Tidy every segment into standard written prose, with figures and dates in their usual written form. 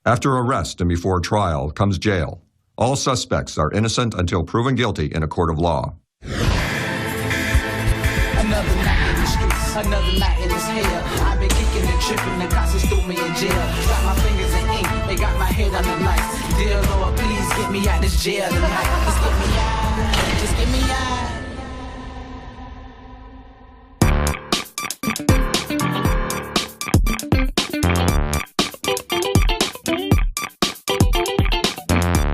After arrest and before trial comes jail. All suspects are innocent until proven guilty in a court of law. Another night in the streets, another night in this hell. I've been kicking and tripping, the cops just threw me in jail. Got my fingers in ink, they got my head on the lights. Dear Lord, please get me out this jail tonight. Just get me out, just get me out.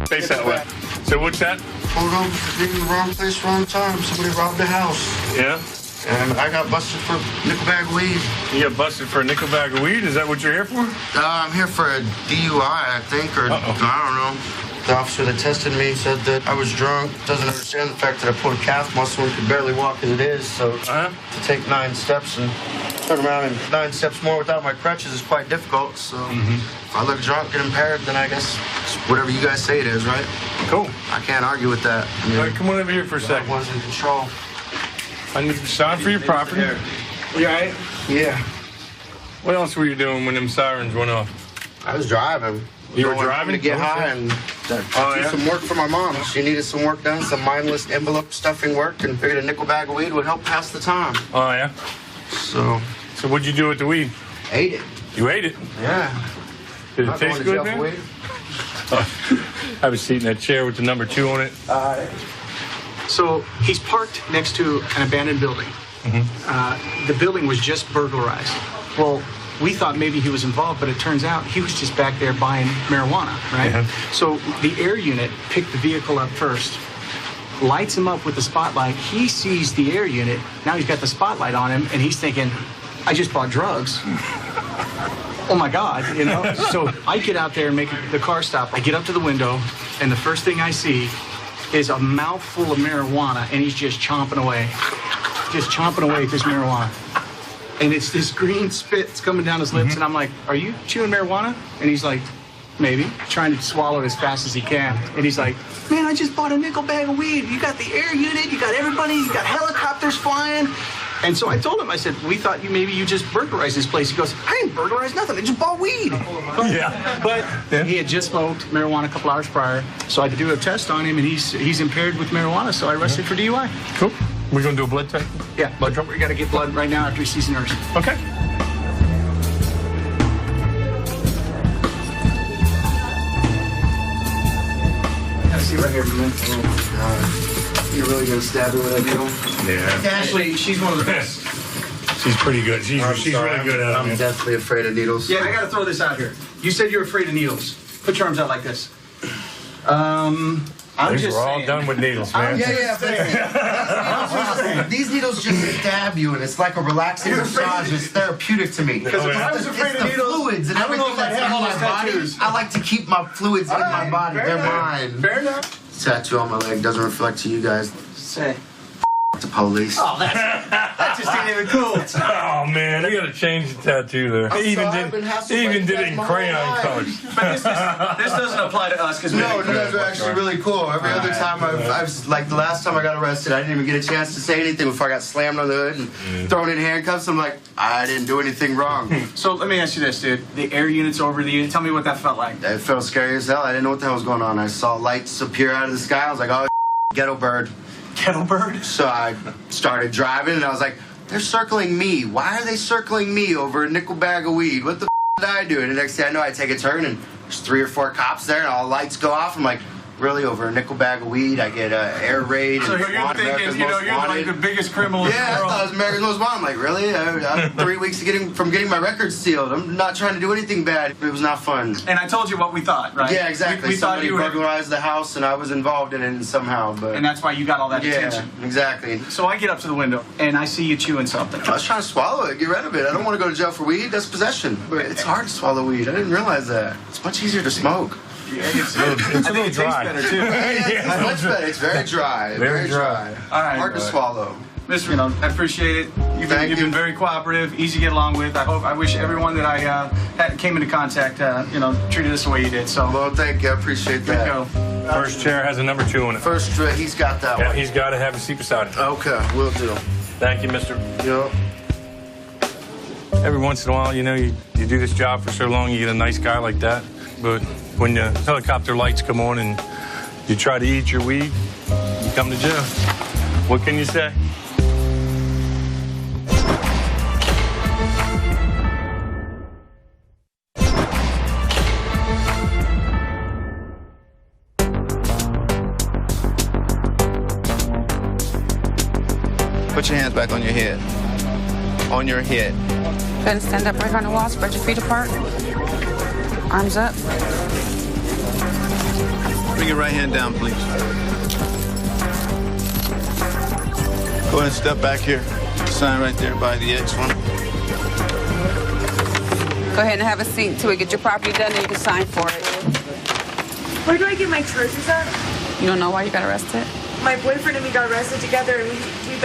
Face that way. So what's that? Hold on, in the wrong place, wrong time. Somebody robbed the house. Yeah? And I got busted for nickel bag of weed. You got busted for a nickel bag of weed? Is that what you're here for? I'm here for a DUI, I think, or I don't know. The officer that tested me said that I was drunk. Doesn't understand the fact that I pulled a calf muscle and could barely walk as it is. So to take 9 steps and turn around and 9 steps more without my crutches is quite difficult. So if I look drunk and impaired, then I guess it's whatever you guys say it is, right? Cool. I can't argue with that. I mean, All right, come on over here for a second. I was in control. I need to sign for your property. You all right? Yeah. What else were you doing when them sirens went off? I was driving. You were driving? To get high and do some work for my mom. She needed some work done, some mindless envelope stuffing work, and figured a nickel bag of weed would help pass the time. Oh, yeah? So what'd you do with the weed? ate it. You ate it? Yeah. Did it Not taste going to good, jail for man? weed. Have a seat in that chair with the number 2 on it. So he's parked next to an abandoned building. The building was just burglarized. Well, we thought maybe he was involved, but it turns out he was just back there buying marijuana, right? So the air unit picked the vehicle up first, lights him up with the spotlight. He sees the air unit. Now he's got the spotlight on him, and he's thinking, I just bought drugs. Oh my God, you know? So I get out there and make the car stop. I get up to the window, and the first thing I see is a mouthful of marijuana, and he's just chomping away. Just chomping away at this marijuana. And it's this green spit that's coming down his lips, and I'm like, are you chewing marijuana? And he's like, maybe. Trying to swallow it as fast as he can. And he's like, man, I just bought a nickel bag of weed. You got the air unit, you got everybody, you got helicopters flying. And so I told him, I said, we thought maybe you just burglarized this place. He goes, I didn't burglarize nothing. I just bought weed. Yeah. But he had just smoked marijuana a couple hours prior, so I had to do a test on him, and he's impaired with marijuana, so I arrested for DUI. Cool. We're going to do a blood test? Yeah, blood draw. We got to get blood right now after he sees the nurse. Okay. See right here, man. You're really gonna stab me with that needle? Yeah. Ashley, she's one of the best. She's pretty good. She's really good at it. I'm definitely afraid of needles. Yeah, I gotta throw this out here. You said you're afraid of needles. Put your arms out like this. I'm just We're all saying. done with needles, man. These needles just stab you, and it's like a relaxing massage. It's therapeutic to me. Because if I was afraid It's of the needles, fluids and I don't know everything if I'd that's in have all my those body. tattoos. I like to keep my fluids in my body. They're mine. Fair enough. Tattoo on my leg doesn't reflect to you guys. Say. The police. Oh, that just ain't even cool. Oh man, they gotta change the tattoo there. They even did it in crayon colors. But this doesn't apply to us because No, you guys are actually really cool. Every other time I've like the last time I got arrested, I didn't even get a chance to say anything before I got slammed on the hood and thrown in handcuffs. I'm like, I didn't do anything wrong. So let me ask you this, dude. The air unit's over the unit. Tell me what that felt like. It felt scary as hell. I didn't know what the hell was going on. I saw lights appear out of the sky. I was like, oh, ghetto bird. Kettlebird? So I started driving, and I was like, they're circling me. Why are they circling me over a nickel bag of weed? What the did I do? And the next thing I know, I take a turn, and there's 3 or 4 cops there, and all the lights go off. I'm like, really, over a nickel bag of weed? I get an air raid. So and you're America's thinking, you know, Most you're like Wanted. the biggest criminal in the Yeah, I world. thought it was America's Most Wanted. I'm like, really? I'm 3 weeks from getting my record sealed. I'm not trying to do anything bad. It was not fun. And I told you what we thought, right? Yeah, exactly. We thought Somebody you were, burglarized the house, and I was involved in it somehow. But and that's why you got all that yeah, attention. exactly. So I get up to the window, and I see you chewing something. I was trying to swallow it, get rid of it. I don't want to go to jail for weed. That's possession. But it's hard to swallow weed. I didn't realize that. It's much easier to smoke. It's a little dry. Better too. It's much better. It's very dry. Very dry. All right. Hard to swallow. Mr. You know, I appreciate it. You've Thank been you. very cooperative, easy to get along with. I wish everyone that I came into contact, treated us the way you did. So, Well, thank you. I appreciate good that. go. First chair has a number 2 on it. First, he's got that Yeah, one. he's got to have a seat beside it. Okay, we'll do. Thank you, mister. Yep. Every once in a while, you know, you do this job for so long, you get a nice guy like that. but when the helicopter lights come on and you try to eat your weed, you come to jail. What can you say? Put your hands back on your head. On your head. Then stand up right on the wall, spread your feet apart. Arms up. Bring your right hand down, please. Go ahead and step back here. Sign right there by the X one. Go ahead and have a seat until we get your property done and you can sign for it. Where do I get my charges at? You don't know why you got arrested? My boyfriend and me got arrested together, and we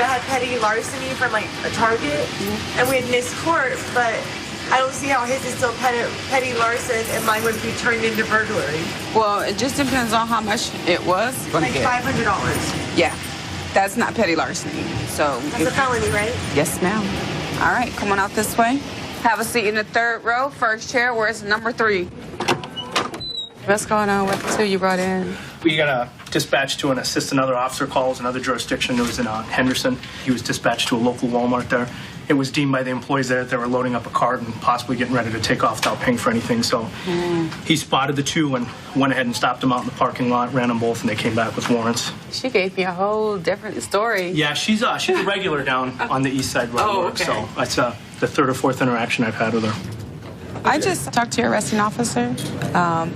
had petty larceny from like a Target, and we had missed court, but I don't see how his is still petty larceny and mine would be turned into burglary. Well, it just depends on how much it was. Like $500. Yeah, that's not petty larceny. So That's a felony, right? Yes, ma'am. All right, come on out this way. Have a seat in the third row, first chair. Where's number 3? What's going on with the 2 you brought in? We got a dispatch to an assist another officer calls another jurisdiction. It was in Henderson. He was dispatched to a local Walmart there. It was deemed by the employees there that they were loading up a cart and possibly getting ready to take off without paying for anything. So he spotted the 2 and went ahead and stopped them out in the parking lot, ran them both, and they came back with warrants. She gave me a whole different story. Yeah, she's a regular down on the east side road. Oh, okay. So that's the 3rd or 4th interaction I've had with her. I just talked to your arresting officer.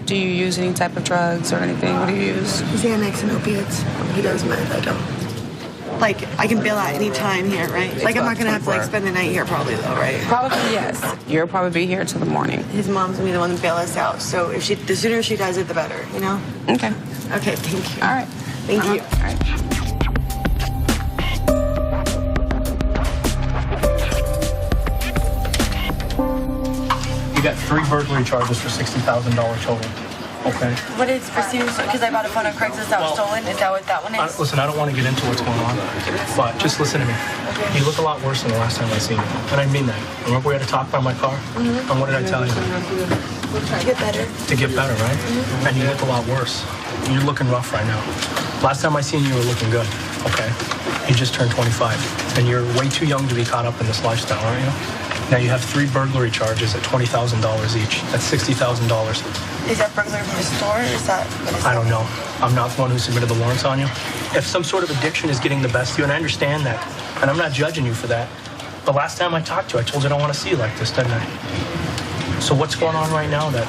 Do you use any type of drugs or anything? What do you use? Xanax and opiates. He does meth, I don't. Like, I can bail out any time here, right? Like, I'm not going to have to, like, spend the night here probably, though, right? Probably, yes. You'll probably be here till the morning. His mom's going to be the one to bail us out, so if the sooner she does it, the better, you know? Okay. Okay, thank you. All right. Thank you. All right. You got 3 burglary charges for $60,000 total. Okay. What is pursuit? Because I bought a phone on Craigslist that was stolen. Is that what that one is? Listen, I don't want to get into what's going on, but just listen to me. Okay. You look a lot worse than the last time I seen you, and I mean that. Remember we had a talk by my car? And what did I tell you? To get better. To get better, right? And you look a lot worse. You're looking rough right now. Last time I seen you, you were looking good. Okay. You just turned 25, and you're way too young to be caught up in this lifestyle, aren't you? Now you have 3 burglary charges at $20,000 each. That's $60,000. Is that burglary from the store, or is that... I don't know. I'm not the one who submitted the warrants on you. If some sort of addiction is getting the best of you, and I understand that, and I'm not judging you for that, but last time I talked to you, I told you I don't want to see you like this, didn't I? So what's going on right now that...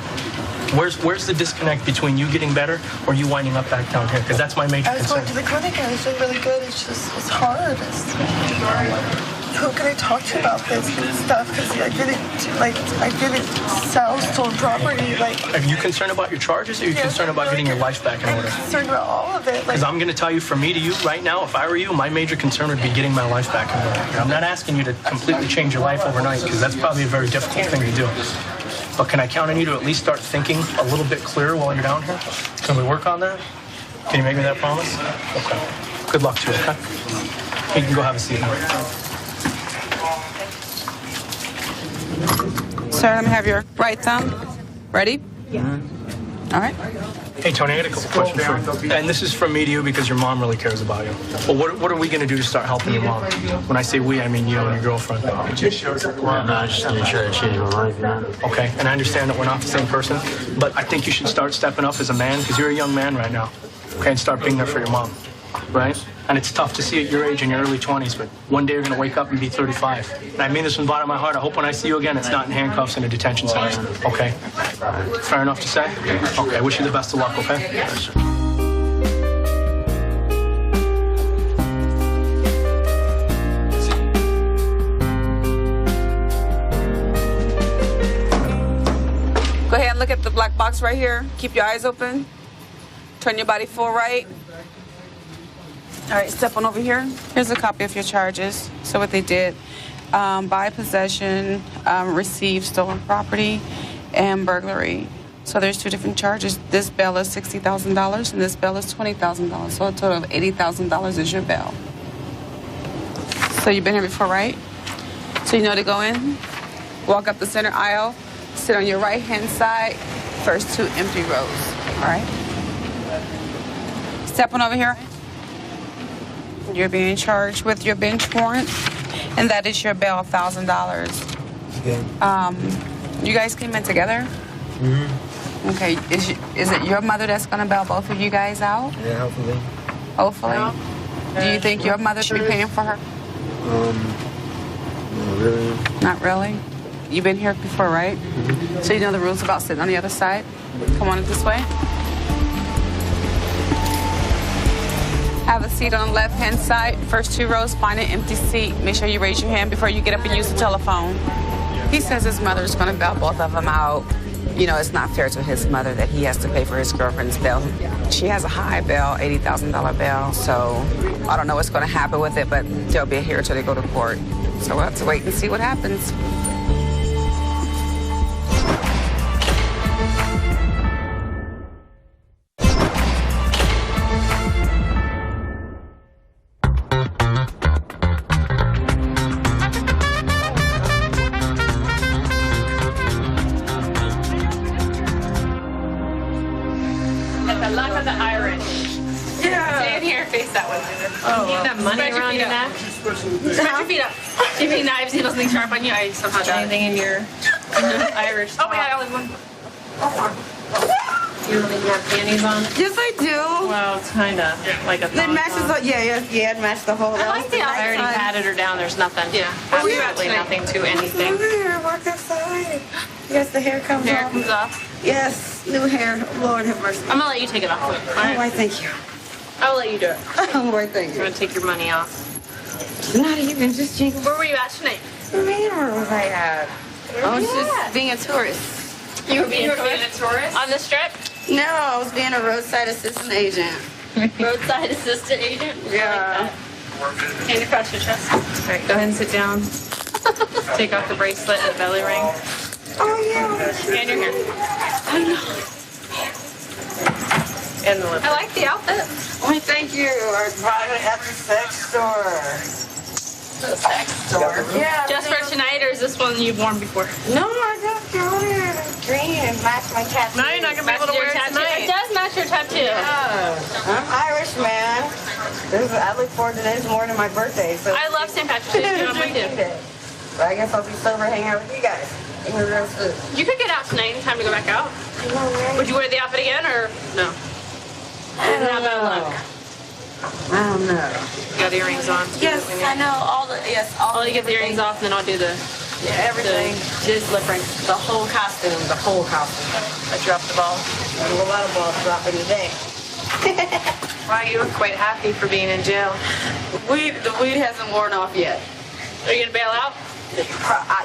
Where's the disconnect between you getting better or you winding up back down here? Because that's my major concern. I was going to the clinic and I was doing really good. It's just, it's hard. Who can I talk to about this stuff? Because I didn't sell stolen property. Like, are you concerned about your charges or are you concerned about getting your life back in order? I'm concerned about all of it. Because I'm going to tell you, from me to you right now, if I were you, my major concern would be getting my life back in order. And I'm not asking you to completely change your life overnight because that's probably a very difficult thing to do. But can I count on you to at least start thinking a little bit clearer while you're down here? Can we work on that? Can you make me that promise? Okay. Good luck to you, okay? You can go have a seat now. Sir, let me have your right thumb. Ready? Yeah. All right. Hey, Tony, I got a couple questions for you. And this is from me to you because your mom really cares about you. Well, what are we going to do to start helping your mom? When I say we, I mean you and your girlfriend. I just didn't try to change my life, you know? Okay, and I understand that we're not the same person, but I think you should start stepping up as a man because you're a young man right now. Okay, and start being there for your mom, right? And it's tough to see at your age in your early 20s, but one day you're going to wake up and be 35. And I mean this from the bottom of my heart. I hope when I see you again, it's not in handcuffs in a detention center. Okay? Fair enough to say? Okay, I wish you the best of luck, okay? Go ahead and look at the black box right here. Keep your eyes open. Turn your body full right. All right, step on over here. Here's a copy of your charges. So what they did, buy, possession, receive stolen property, and burglary. So there's 2 different charges. This bail is $60,000 and this bail is $20,000. So a total of $80,000 is your bail. So you've been here before, right? So you know to go in, walk up the center aisle, sit on your right-hand side, first 2 empty rows. All right? Step on over here. You're being charged with your bench warrant, and that is your bail, $1,000. Yeah. You guys came in together? Mm-hmm. Okay. Is it your mother that's going to bail both of you guys out? Yeah, hopefully. Hopefully. No. Do you think your mother should be paying for her? Not really. Not really? You've been here before, right? Mm-hmm. So you know the rules about sitting on the other side? Come on this way. Have a seat on the left-hand side. First 2 rows, find an empty seat. Make sure you raise your hand before you get up and use the telephone. He says his mother's going to bail both of them out. You know, it's not fair to his mother that he has to pay for his girlfriend's bail. She has a high bail, $80,000 bail, so I don't know what's going to happen with it, but they'll be here till they go to court. So we'll have to wait and see what happens. Knives, you nothing sharp on you. I somehow got anything in your Irish. Oh my God, only one. You don't think you have panties on? Yes, I do. Well, it's kind of like a It matches the, it matches the whole. I like the outfit. I already patted her down. There's nothing. Yeah. Absolutely nothing to anything. Over here, walk outside. Yes, the hair comes off. Hair comes off. Yes, new hair. Lord have mercy. I'm going to let you take it off. All right. Oh, I thank you. I'll let you do it. Oh, boy, thank I'm you. going to take your money off. Not even just jingle. Where were you at tonight? Where was I at? I was just being a tourist. You were being a tourist? On the strip? No, I was being a roadside assistant agent. Roadside assistant agent? Yeah. Hand across your chest. All right, go ahead and sit down. Take off the bracelet and the belly ring. Oh, yeah. And your hair. I know. And the lip. I like the outfit. Why, thank you. I brought it at the sex store. The sex store? Yeah. Just for tonight, or is this one you've worn before? No, I just got it. Green and match my tattoo. No, you're not going to be able to wear it tonight. It does match your tattoo. Yeah. I'm Irish, man. I look forward to this more than my birthday. So I love St. Patrick's Day. I'm with you. But I guess I'll be sober hanging out with you guys. You could get out tonight. Time to go back out. Would you wear the outfit again, or no? I don't know. I don't know. You got earrings on. Yes, I know. I'll get the earrings off, and then I'll do the everything. Just lip rings. The whole costume. The whole costume. I dropped the ball. There's a lot of balls dropping today. Wow, you look quite happy for being in jail. The weed hasn't worn off yet. Are you gonna bail out?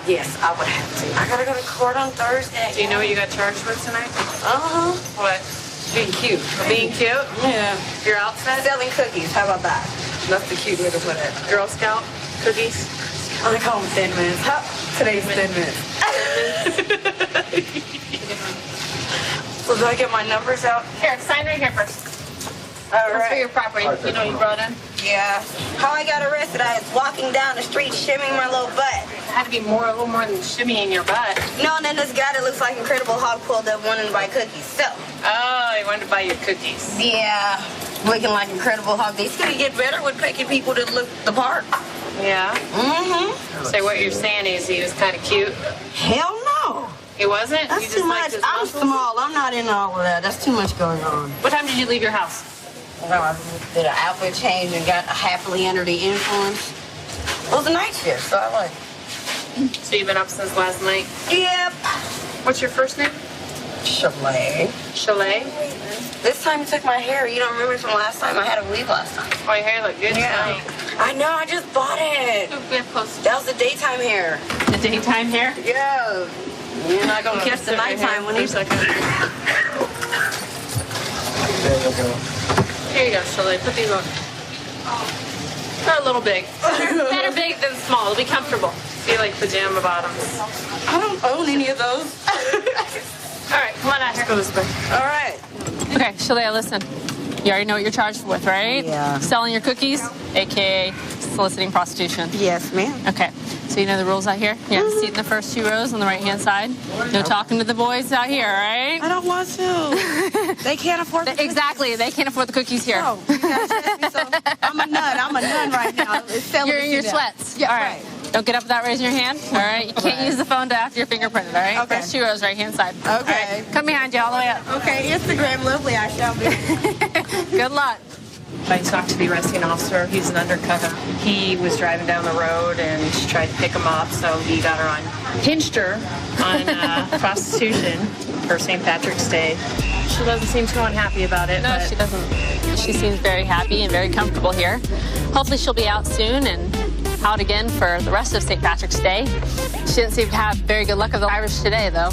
Yes, I would have to. I gotta go to court on Thursday. Do you know what you got charged with tonight? What? Being cute. Being cute? Yeah. Your outfit? Selling cookies. How about that? That's the cute way to put it. Girl Scout cookies? I call them Thin Mints. Today's Thin Mints. So do I get my numbers out? Here, sign right here first. All That's for right. your property. You know what you brought in? Yeah. How I got arrested, I was walking down the street shimmying my little butt. It had to be a little more than shimmying your butt. No, and then this guy that looks like Incredible Hulk pulled up wanting to buy cookies. So. Oh, he wanted to buy your cookies. Yeah. Looking like Incredible Hulk. These gonna get better with picking people that look the part. Yeah? Mm-hmm. So what you're saying is he was kind of cute? Hell no. He wasn't? That's You just too liked much. his I'm muscles? small. I'm not into all of that. That's too much going on. What time did you leave your house? Well, I did an outfit change and got happily under the influence. It was a night shift, so I like it. So you've been up since last night? Yep. What's your first name? Chalet. Chalet? This time you took my hair. You don't remember from last time? I had a weave last time. Oh, your hair looked good tonight. I know. I just bought it. We have close. That was the daytime hair. The daytime hair? Yeah. You're not going to catch the nighttime one either. Here you go, Chalet. Put these on. They're a little big. Better big than small. It'll be comfortable. See, like pajama bottoms. I don't own any of those. All right, come on out here. Let's go this way. All right. Okay, Chalet, listen. You already know what you're charged with, right? Yeah. Selling your cookies, a.k.a. soliciting prostitution. Yes, ma'am. Okay. So you know the rules out here? You have a seat in the first 2 rows on the right-hand side. No talking to the boys out here, right? I don't want to. They can't afford the Exactly. They can't afford the cookies here. Oh, you guys asked me so. I'm a nun right now. It's You're in your sweats. Yeah, all right. Don't get up without raising your hand. All right. You can't use the phone to after you're fingerprinted. All right. Okay. First 2 rows, right-hand side. Okay. All right. Come behind you all the way up. Okay. Instagram lovely, I shall be. Good luck. I talked to the arresting officer. He's an undercover. He was driving down the road and she tried to pick him up, so he got her on, hinged her on prostitution for St. Patrick's Day. She doesn't seem too unhappy about it. No, she doesn't. She seems very happy and very comfortable here. Hopefully she'll be out soon and out again for the rest of St. Patrick's Day. She didn't seem to have very good luck with the Irish today, though.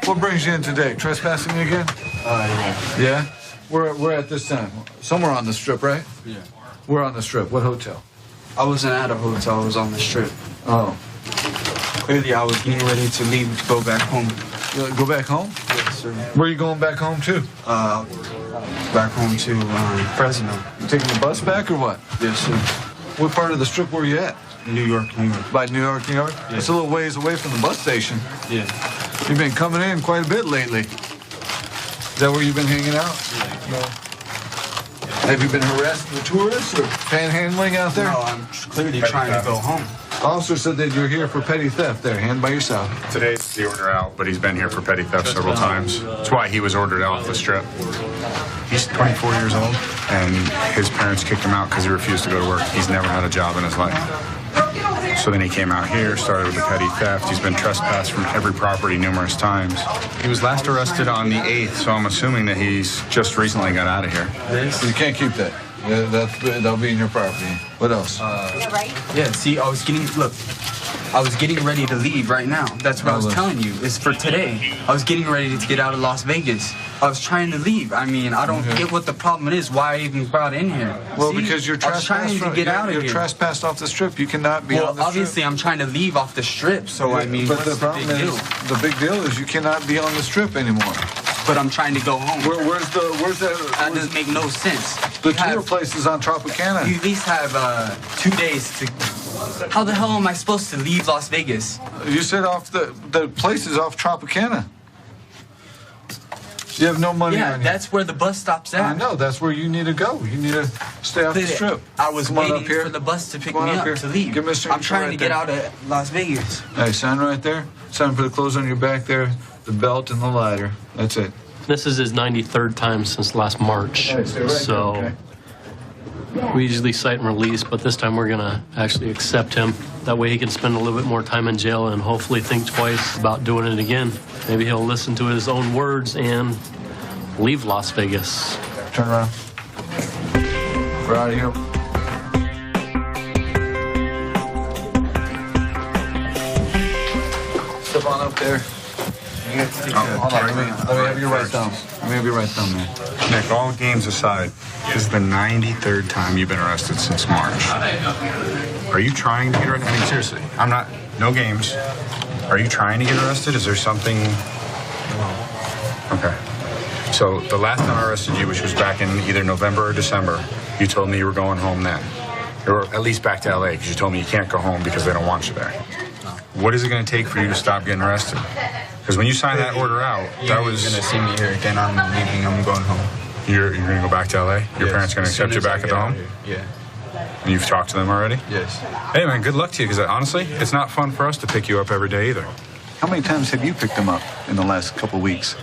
What brings you in today? Trespassing again? Yeah. Yeah? We're at this time. Somewhere on the strip, right? Yeah. We're on the strip. What hotel? I wasn't at a hotel. I was on the strip. Oh. Clearly, I was getting ready to leave to go back home. Go back home? Yes, sir. Where are you going back home to? Back home to Fresno. You taking the bus back or what? Yes, sir. What part of the strip were you at? New York, New York. By New York, New York? Yeah. It's a little ways away from the bus station. Yeah. You've been coming in quite a bit lately. Is that where you've been hanging out? Yeah. No. Have you been harassing the tourists or panhandling out there? No, I'm clearly trying to go home. Officer said that you're here for petty theft there. Hand by yourself. Today's the order out, but he's been here for petty theft several times. That's why he was ordered out the strip. He's 24 years old, and his parents kicked him out because he refused to go to work. He's never had a job in his life. So then he came out here, started with the petty theft. He's been trespassed from every property numerous times. He was last arrested on the 8th, so I'm assuming that he's just recently got out of here. You can't keep that. That'll be in your property. What else? Yeah, see, I was getting ready to leave right now. That's what I was telling you. It's for today. I was getting ready to get out of Las Vegas. I was trying to leave. I mean, I don't get what the problem is, why I even brought in here. Well, see, because you're I was trying to get out of here. You're trespassed off the strip. You cannot be on the strip. Well, obviously, I'm trying to leave off the strip, so I mean, but what's the problem is, the big deal is you cannot be on the strip anymore. But I'm trying to go home. Where's that? That doesn't make no sense. The tour place is on Tropicana. You at least have 2 days to. How the hell am I supposed to leave Las Vegas? You said off the place is off Tropicana. You have no money on you. That's where the bus stops at. I know. That's where you need to go. You need to stay off the strip. I was waiting for the bus to pick me up to leave. Give Mr. I'm trying to get out of Las Vegas. Hey, sign right there. Sign for the clothes on your back there, the belt and the lighter. That's it. This is his 93rd time since last March. So we usually cite and release, but this time we're going to actually accept him. That way he can spend a little bit more time in jail and hopefully think twice about doing it again. Maybe he'll listen to his own words and leave Las Vegas. Turn around. We're out of here. Step on up there. Hold on, let me have you write down. Let me have you write down, man. Nick, all games aside, this is the 93rd time you've been arrested since March. Are you trying to get arrested? I mean, seriously, no games. Are you trying to get arrested? Is there something? Okay. So the last time I arrested you, which was back in either November or December, you told me you were going home then. Or at least back to LA, because you told me you can't go home because they don't want you there. What is it going to take for you to stop getting arrested? Because when you signed that order out, that was... You're going to see me here again. I'm leaving. I'm going home. You're going to go back to LA? Your parents going to accept you back at the home? Yeah. And you've talked to them already? Yes. Hey, man, good luck to you, because honestly, it's not fun for us to pick you up every day either. How many times have you picked them up in the last couple weeks?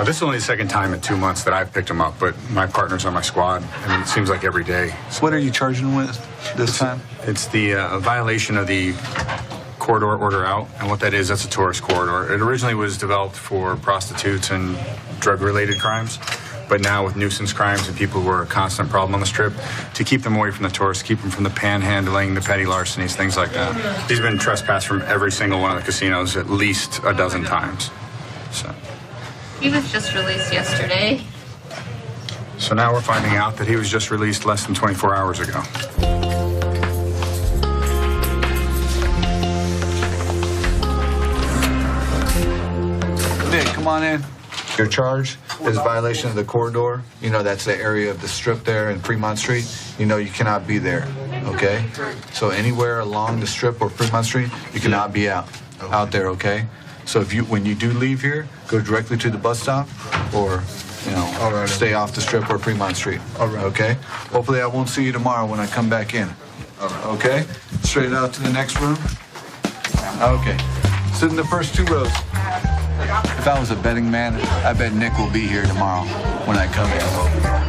This is only the second time in 2 months that I've picked him up, but my partner's on my squad. I mean, it seems like every day. So what are you charging with this time? It's the violation of the corridor order out, and what that is, that's a tourist corridor. It originally was developed for prostitutes and drug-related crimes, but now with nuisance crimes and people who are a constant problem on the strip, to keep them away from the tourists, keep them from the panhandling, the petty larcenies, things like that. He's been trespassed from every single one of the casinos at least a dozen times. So. He was just released yesterday. So now we're finding out that he was just released less than 24 hours ago. Nick, come on in. Your charge is violation of the corridor. You know, that's the area of the strip there in Fremont Street. You know you cannot be there, okay? So anywhere along the strip or Fremont Street, you cannot be out there, okay? So if when you do leave here, go directly to the bus stop or, you know, stay off the strip or Fremont Street, okay? Hopefully I won't see you tomorrow when I come back in, okay? Straight out to the next room. Okay, sit in the first 2 rows. If I was a betting man, I bet Nick will be here tomorrow when I come in.